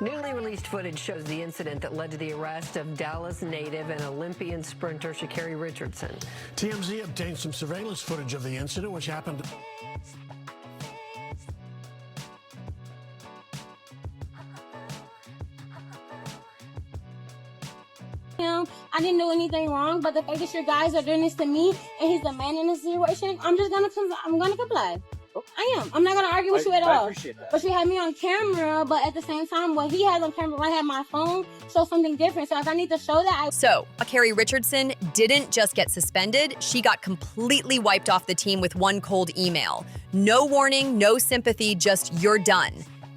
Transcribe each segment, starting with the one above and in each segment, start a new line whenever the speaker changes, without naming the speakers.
Newly released footage shows the incident that led to the arrest of Dallas native and Olympian sprinter Sha'Carri Richardson.
TMZ obtained some surveillance footage of the incident, which happened.
I didn't do anything wrong, but the fact that your guys are doing this to me and he's the man in this situation, I'm gonna comply. I am. I'm not gonna argue with you at all. But you had me on camera, but at the same time, what he has on camera, when I have my phone, shows something different. So if I need to show that,
So, Sha'Carri Richardson didn't just get suspended, she got completely wiped off the team with one cold email. No warning, no sympathy, just you're done.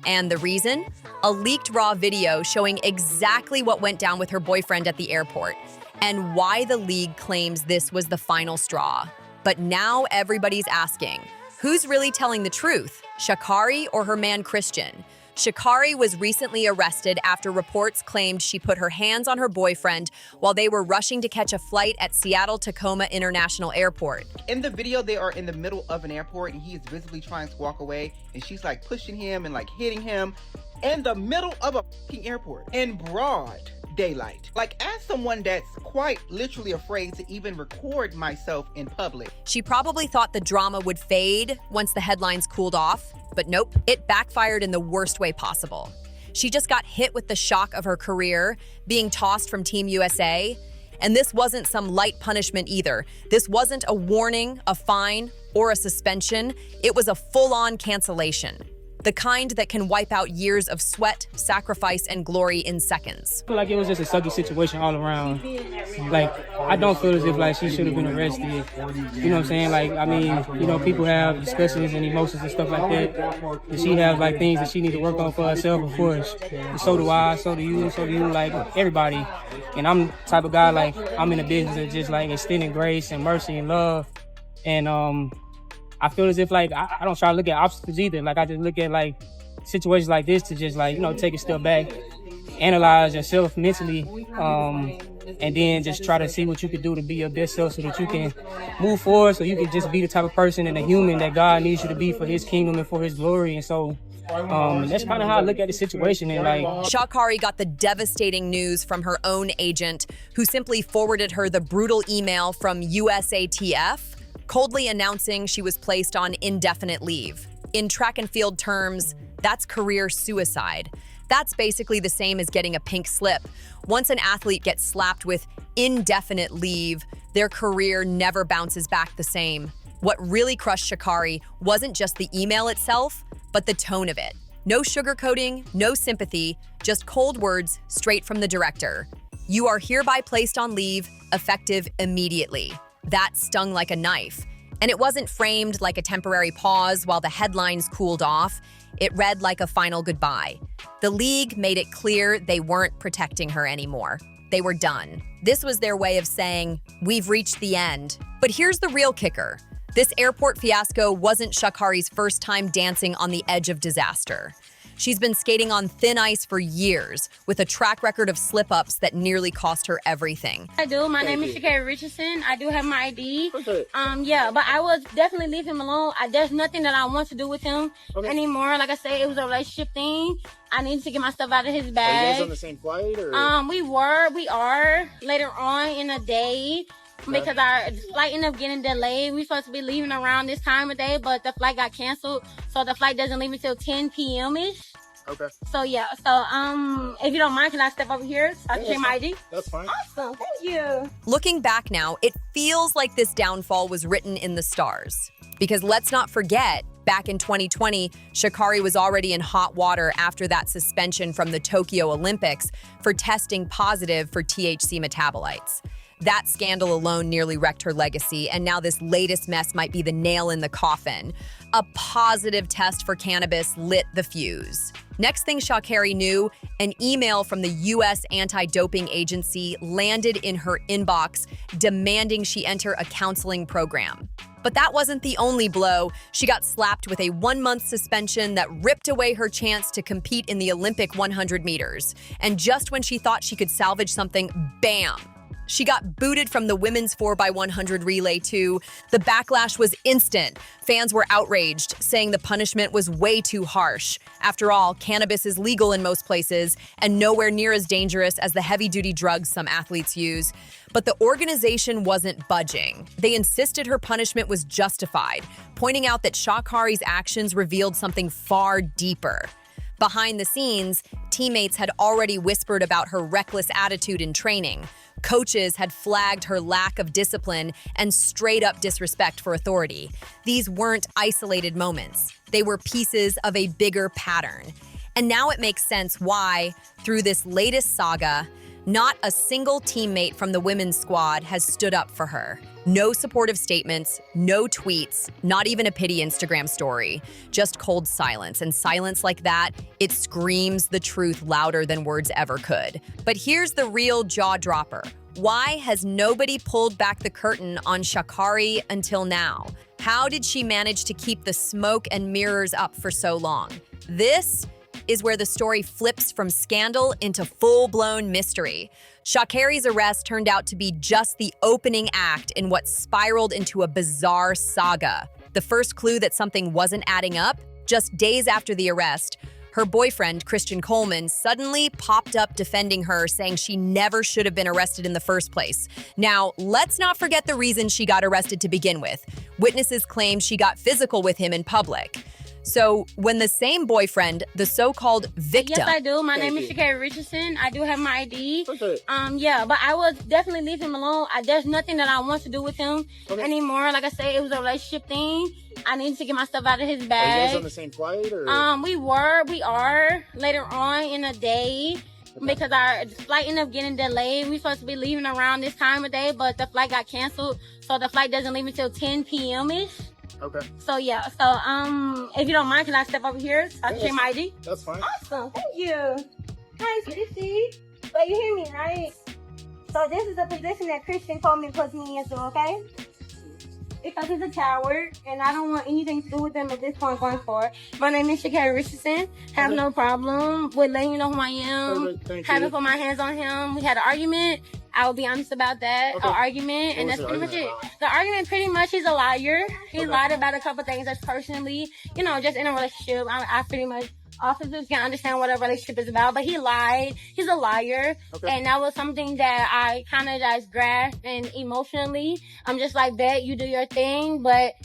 And the reason? A leaked raw video showing exactly what went down with her boyfriend at the airport, and why the league claims this was the final straw. But now everybody's asking, who's really telling the truth, Sha'Carri or her man Christian? Sha'Carri was recently arrested after reports claimed she put her hands on her boyfriend while they were rushing to catch a flight at Seattle-Tacoma International Airport.
In the video, they are in the middle of an airport and he is visibly trying to walk away, and she's like pushing him and like hitting him in the middle of a fucking airport in broad daylight. Like, as someone that's quite literally afraid to even record myself in public.
She probably thought the drama would fade once the headlines cooled off, but nope, it backfired in the worst way possible. She just got hit with the shock of her career, being tossed from Team USA. And this wasn't some light punishment either. This wasn't a warning, a fine, or a suspension. It was a full-on cancellation. The kind that can wipe out years of sweat, sacrifice, and glory in seconds.
I feel like it was just a sucky situation all around. Like, I don't feel as if like she should have been arrested. You know what I'm saying? Like, I mean, you know, people have discussions and emotions and stuff like that. And she has like things that she needs to work on for herself, of course. And so do I, so do you, like everybody. And I'm the type of guy, like, I'm in the business of just like extending grace and mercy and love. And I feel as if like I don't try to look at obstacles either. Like, I just look at like situations like this to just like, you know, take a step back, analyze yourself mentally, and then just try to see what you can do to be your best self so that you can move forward, so you can just be the type of person and a human that God needs you to be for his kingdom and for his glory. And so that's kind of how I look at the situation. And like,
Sha'Carri got the devastating news from her own agent, who simply forwarded her the brutal email from USATF, coldly announcing she was placed on indefinite leave. In track and field terms, that's career suicide. That's basically the same as getting a pink slip. Once an athlete gets slapped with indefinite leave, their career never bounces back the same. What really crushed Sha'Carri wasn't just the email itself, but the tone of it. No sugarcoating, no sympathy, just cold words straight from the director. You are hereby placed on leave, effective immediately. That stung like a knife. And it wasn't framed like a temporary pause while the headlines cooled off. It read like a final goodbye. The league made it clear they weren't protecting her anymore. They were done. This was their way of saying, we've reached the end. But here's the real kicker. This airport fiasco wasn't Sha'Carri's first time dancing on the edge of disaster. She's been skating on thin ice for years, with a track record of slip-ups that nearly cost her everything.
I do. My name is Sha'Carri Richardson. I do have my ID. Yeah, but I will definitely leave him alone. There's nothing that I want to do with him anymore. Like I said, it was a relationship thing. I need to get my stuff out of his bag.
Are you guys on the same flight? Or?
We are later on in the day. Because our flight ended up getting delayed. We supposed to be leaving around this time of day, but the flight got canceled. So the flight doesn't leave until 10 p.m.-ish.
Okay.
So yeah, if you don't mind, can I step over here? I can check my ID.
That's fine.
Awesome, thank you.
Looking back now, it feels like this downfall was written in the stars. Because let's not forget, back in 2020, Sha'Carri was already in hot water after that suspension from the Tokyo Olympics for testing positive for THC metabolites. That scandal alone nearly wrecked her legacy, and now this latest mess might be the nail in the coffin. A positive test for cannabis lit the fuse. Next thing Sha'Carri knew, an email from the U.S. anti-doping agency landed in her inbox, demanding she enter a counseling program. But that wasn't the only blow. She got slapped with a 1-month suspension that ripped away her chance to compete in the Olympic 100 meters. And just when she thought she could salvage something, bam! She got booted from the women's 4x100 relay too. The backlash was instant. Fans were outraged, saying the punishment was way too harsh. After all, cannabis is legal in most places and nowhere near as dangerous as the heavy-duty drugs some athletes use. But the organization wasn't budging. They insisted her punishment was justified, pointing out that Sha'Carri's actions revealed something far deeper. Behind the scenes, teammates had already whispered about her reckless attitude in training. Coaches had flagged her lack of discipline and straight-up disrespect for authority. These weren't isolated moments. They were pieces of a bigger pattern. And now it makes sense why, through this latest saga, not a single teammate from the women's squad has stood up for her. No supportive statements, no tweets, not even a pity Instagram story. Just cold silence. And silence like that, it screams the truth louder than words ever could. But here's the real jaw-dropper. Why has nobody pulled back the curtain on Sha'Carri until now? How did she manage to keep the smoke and mirrors up for so long? This is where the story flips from scandal into full-blown mystery. Sha'Carri's arrest turned out to be just the opening act in what spiraled into a bizarre saga. The first clue that something wasn't adding up, just days after the arrest, her boyfriend, Christian Coleman, suddenly popped up defending her, saying she never should have been arrested in the first place. Now, let's not forget the reason she got arrested to begin with. Witnesses claim she got physical with him in public. So when the same boyfriend, the so-called victim...
Yes, I do. My name is Sha'Carri Richardson. I do have my ID. Okay. Yeah, but I will definitely leave him alone. There's nothing that I want to do with him anymore. Like I said, it was a relationship thing. I need to get my stuff out of his bag.
Are you guys on the same flight? Or?
We are later on in the day. Okay. Because our flight ended up getting delayed. We're supposed to be leaving around this time of day, but the flight got canceled. So the flight doesn't leave until 10 p.m.-ish.
Okay.
So yeah, if you don't mind, can I step over here? I can check my ID.
That's fine.
Awesome, thank you. Hi, sweetie. So you hear me, right? So this is the position that Christian Coleman puts me into, okay? Because he's a coward, and I don't want anything to do with him at this point going forward. My name is Sha'Carri Richardson. Have no problem with letting you know who I am. Haven't put my hands on him. We had an argument. I will be honest about that. An argument, and that's pretty much it. The argument, pretty much, he's a liar. He lied about a couple things that's personally, just in a relationship. I pretty much, officers can understand what a relationship is about, but he lied. He's a liar. And that was something that I kind of just grasped, and emotionally, I'm just like, bet you do your thing, but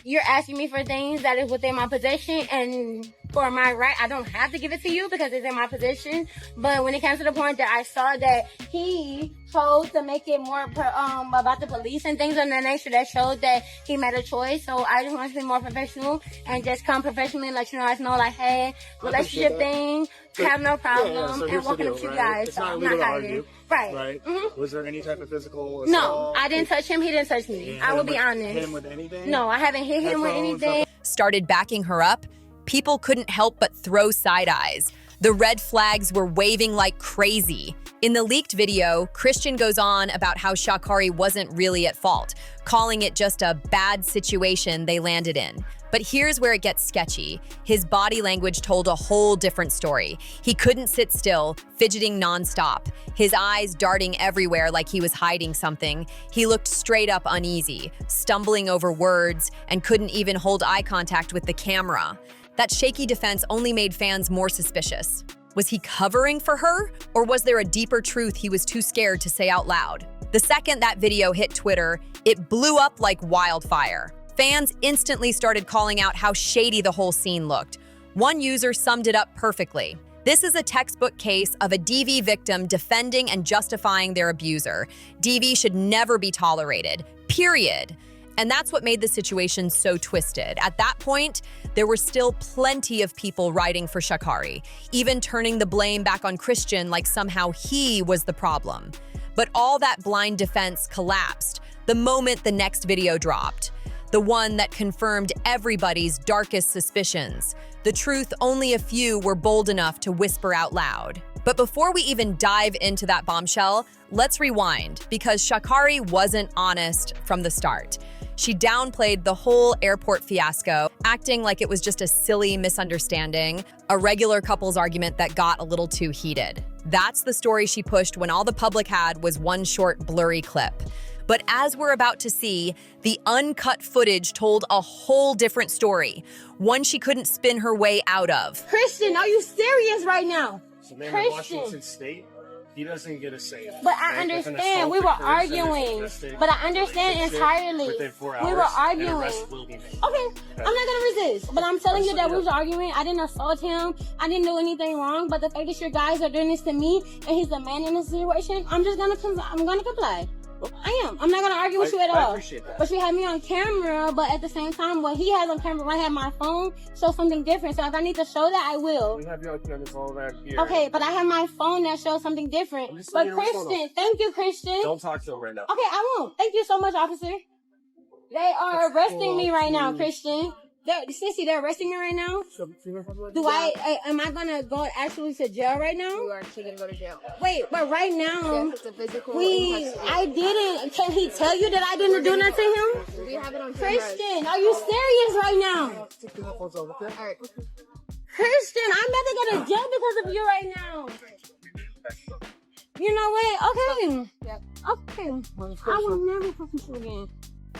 you're asking me for things that is within my possession, and for my right, I don't have to give it to you because it's in my possession. But when it comes to the point that I saw that he chose to make it more about the police and things of that nature, that showed that he made a choice. So I just want to be more professional and just come professionally and let you guys know, like, hey, relationship thing, have no problem,
so
and walking up to you guys.
It's not illegal to argue.
Right. Mm-hmm.
Was there any type of physical assault?
No, I didn't touch him. He didn't touch me. I will be honest.
Hit him with anything?
No, I haven't hit him with anything.
Started backing her up, people couldn't help but throw side eyes. The red flags were waving like crazy. In the leaked video, Christian goes on about how Sha'Carri wasn't really at fault, calling it just a bad situation they landed in. But here's where it gets sketchy. His body language told a whole different story. He couldn't sit still, fidgeting nonstop, his eyes darting everywhere like he was hiding something. He looked straight up uneasy, stumbling over words, and couldn't even hold eye contact with the camera. That shaky defense only made fans more suspicious. Was he covering for her, or was there a deeper truth he was too scared to say out loud? The second that video hit Twitter, it blew up like wildfire. Fans instantly started calling out how shady the whole scene looked. One user summed it up perfectly. This is a textbook case of a DV victim defending and justifying their abuser. DV should never be tolerated, period. And that's what made the situation so twisted. At that point, there were still plenty of people writing for Sha'Carri, even turning the blame back on Christian like somehow he was the problem. But all that blind defense collapsed the moment the next video dropped. The one that confirmed everybody's darkest suspicions. The truth only a few were bold enough to whisper out loud. But before we even dive into that bombshell, let's rewind, because Sha'Carri wasn't honest from the start. She downplayed the whole airport fiasco, acting like it was just a silly misunderstanding, a regular couple's argument that got a little too heated. That's the story she pushed when all the public had was one short, blurry clip. But as we're about to see, the uncut footage told a whole different story, one she couldn't spin her way out of.
Christian, are you serious right now?
So man, in
Christian.
Washington State, he doesn't get a say.
But I understand. We were arguing. But I understand entirely.
Within 4 hours,
we were arguing.
an arrest will be made.
Okay, I'm not gonna resist. But I'm telling you that we was arguing. I didn't assault him. I didn't do anything wrong. But the fact that your guys are doing this to me and he's the man in this situation, I'm gonna comply. I am. I'm not gonna argue with you at all.
I appreciate that.
But you have me on camera. But at the same time, what he has on camera, I have my phone, show something different. So if I need to show that, I will.
We have you on camera all right here.
Okay, but I have my phone that shows something different. But Christian, thank you, Christian.
Don't talk to him right now.
Okay, I won't. Thank you so much, officer. They are arresting me right now, Christian. Sissy, they're arresting me right now. Am I gonna go actually to jail right now?
You are actually gonna go to jail.
Wait, but right now,
Yes, it's a physical.
I didn't. Can he tell you that I didn't do nothing to him?
We have it on camera.
Christian, are you serious right now?
All right.
Christian, I'm about to go to jail because of you right now. You know what? Okay.
Yep.
Okay. I will never talk to you again.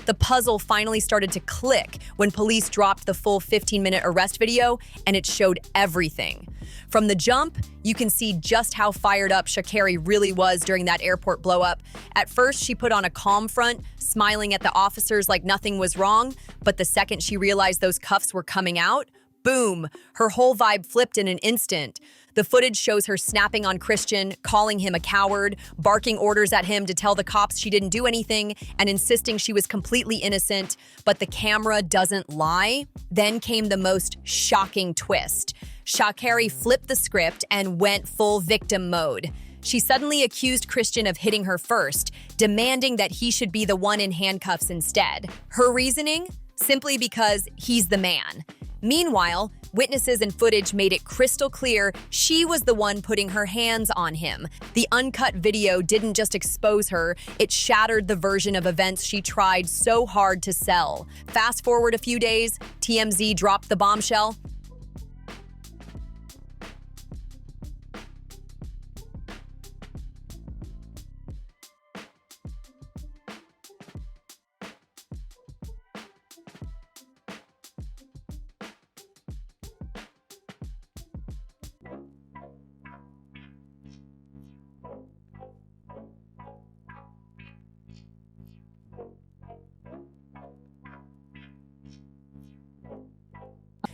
The puzzle finally started to click when police dropped the full 15-minute arrest video, and it showed everything. From the jump, you can see just how fired up Sha'Carri really was during that airport blow-up. At first, she put on a calm front, smiling at the officers like nothing was wrong, but the second she realized those cuffs were coming out, boom, her whole vibe flipped in an instant. The footage shows her snapping on Christian, calling him a coward, barking orders at him to tell the cops she didn't do anything, and insisting she was completely innocent. But the camera doesn't lie. Then came the most shocking twist. Sha'Carri flipped the script and went full victim mode. She suddenly accused Christian of hitting her first, demanding that he should be the one in handcuffs instead. Her reasoning? Simply because he's the man. Meanwhile, witnesses and footage made it crystal clear she was the one putting her hands on him. The uncut video didn't just expose her, it shattered the version of events she tried so hard to sell. Fast forward a few days, TMZ dropped the bombshell.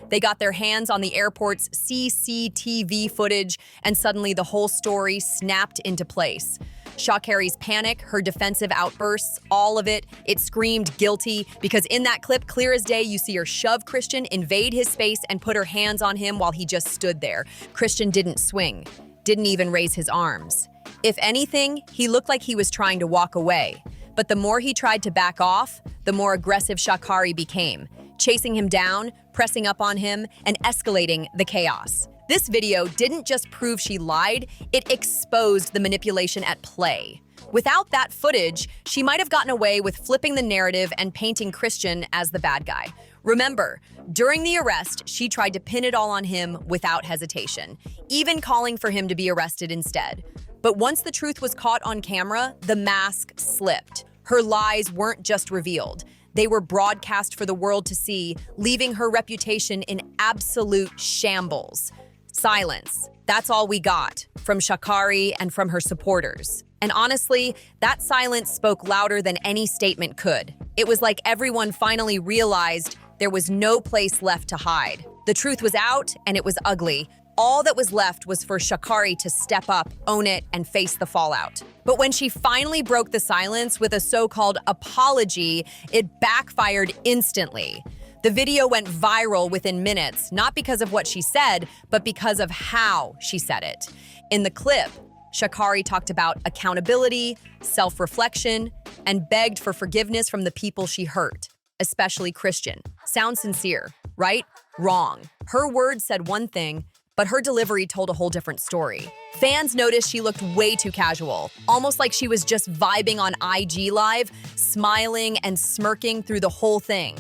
They got their hands on the airport's CCTV footage, and suddenly the whole story snapped into place. Sha'Carri's panic, her defensive outbursts, all of it screamed guilty, because in that clip, clear as day, you see her shove Christian, invade his space, and put her hands on him while he just stood there. Christian didn't swing, didn't even raise his arms. If anything, he looked like he was trying to walk away. But the more he tried to back off, the more aggressive Sha'Carri became, chasing him down, pressing up on him, and escalating the chaos. This video didn't just prove she lied, it exposed the manipulation at play. Without that footage, she might have gotten away with flipping the narrative and painting Christian as the bad guy. Remember, during the arrest, she tried to pin it all on him without hesitation, even calling for him to be arrested instead. But once the truth was caught on camera, the mask slipped. Her lies weren't just revealed. They were broadcast for the world to see, leaving her reputation in absolute shambles. Silence. That's all we got from Sha'Carri and from her supporters. And honestly, that silence spoke louder than any statement could. It was like everyone finally realized there was no place left to hide. The truth was out, and it was ugly. All that was left was for Sha'Carri to step up, own it, and face the fallout. But when she finally broke the silence with a so-called apology, it backfired instantly. The video went viral within minutes, not because of what she said, but because of how she said it. In the clip, Sha'Carri talked about accountability, self-reflection, and begged for forgiveness from the people she hurt, especially Christian. Sounds sincere, right? Wrong. Her words said one thing, but her delivery told a whole different story. Fans noticed she looked way too casual, almost like she was just vibing on IG Live, smiling and smirking through the whole thing.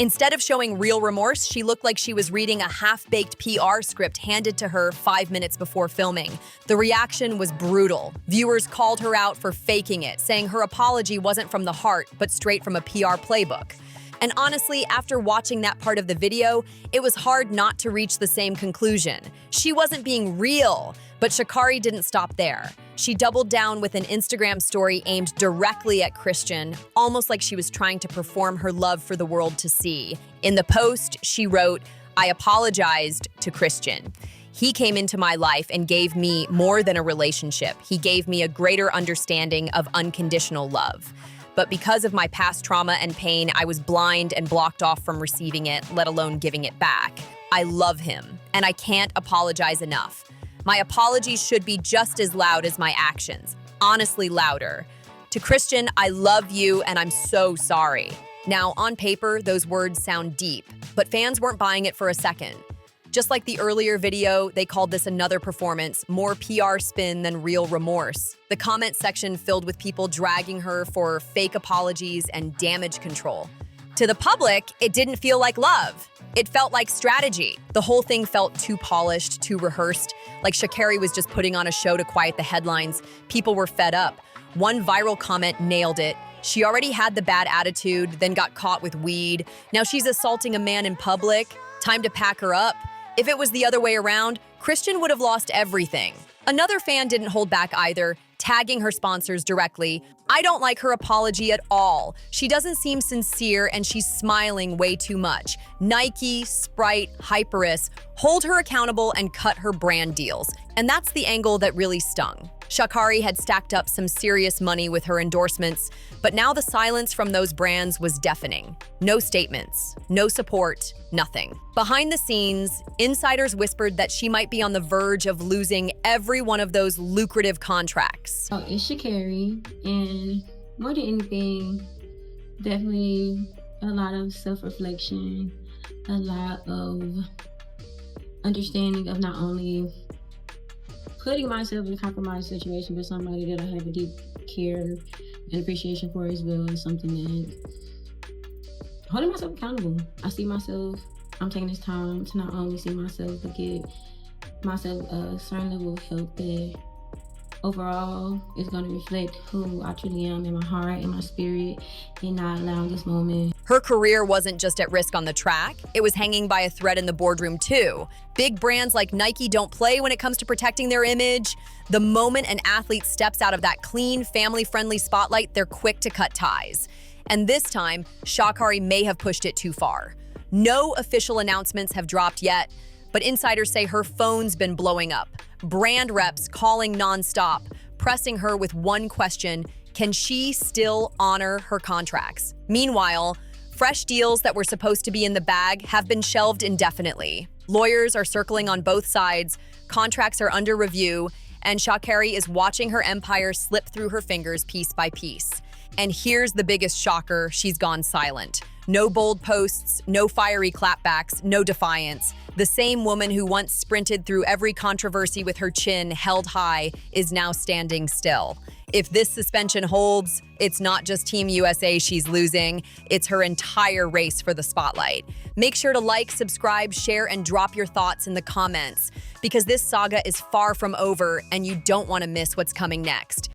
Instead of showing real remorse, she looked like she was reading a half-baked PR script handed to her 5 minutes before filming. The reaction was brutal. Viewers called her out for faking it, saying her apology wasn't from the heart, but straight from a PR playbook. And honestly, after watching that part of the video, it was hard not to reach the same conclusion. She wasn't being real, but Sha'Carri didn't stop there. She doubled down with an Instagram story aimed directly at Christian, almost like she was trying to perform her love for the world to see. In the post, she wrote, "I apologized to Christian. He came into my life and gave me more than a relationship. He gave me a greater understanding of unconditional love. But because of my past trauma and pain, I was blind and blocked off from receiving it, let alone giving it back. I love him, and I can't apologize enough. My apologies should be just as loud as my actions, honestly louder. To Christian, I love you and I'm so sorry." Now, on paper, those words sound deep, but fans weren't buying it for a second. Just like the earlier video, they called this another performance, more PR spin than real remorse. The comment section filled with people dragging her for fake apologies and damage control. To the public, it didn't feel like love. It felt like strategy. The whole thing felt too polished, too rehearsed, like Sha'Carri was just putting on a show to quiet the headlines. People were fed up. One viral comment nailed it. She already had the bad attitude, then got caught with weed. Now she's assaulting a man in public. Time to pack her up. If it was the other way around, Christian would have lost everything. Another fan didn't hold back either, tagging her sponsors directly. "I don't like her apology at all. She doesn't seem sincere and she's smiling way too much. Nike, Sprite, Hyperis, hold her accountable and cut her brand deals." And that's the angle that really stung. Sha'Carri had stacked up some serious money with her endorsements, but now the silence from those brands was deafening. No statements, no support, nothing. Behind the scenes, insiders whispered that she might be on the verge of losing every one of those lucrative contracts.
It's Sha'Carri, and more than anything, definitely a lot of self-reflection, a lot of understanding of not only putting myself in a compromised situation, but somebody that I have a deep care and appreciation for as well is something that holding myself accountable. I see myself, I'm taking this time to not only see myself, but get myself a certain level of health that overall is going to reflect who I truly am in my heart, in my spirit, and not allowing this moment.
Her career wasn't just at risk on the track, it was hanging by a thread in the boardroom too. Big brands like Nike don't play when it comes to protecting their image. The moment an athlete steps out of that clean, family-friendly spotlight, they're quick to cut ties. And this time, Sha'Carri may have pushed it too far. No official announcements have dropped yet, but insiders say her phone's been blowing up. Brand reps calling nonstop, pressing her with one question: can she still honor her contracts? Meanwhile, fresh deals that were supposed to be in the bag have been shelved indefinitely. Lawyers are circling on both sides, contracts are under review, and Sha'Carri is watching her empire slip through her fingers piece by piece. And here's the biggest shocker: she's gone silent. No bold posts, no fiery clapbacks, no defiance. The same woman who once sprinted through every controversy with her chin held high is now standing still. If this suspension holds, it's not just Team USA she's losing, it's her entire race for the spotlight. Make sure to like, subscribe, share, and drop your thoughts in the comments, because this saga is far from over and you don't want to miss what's coming next.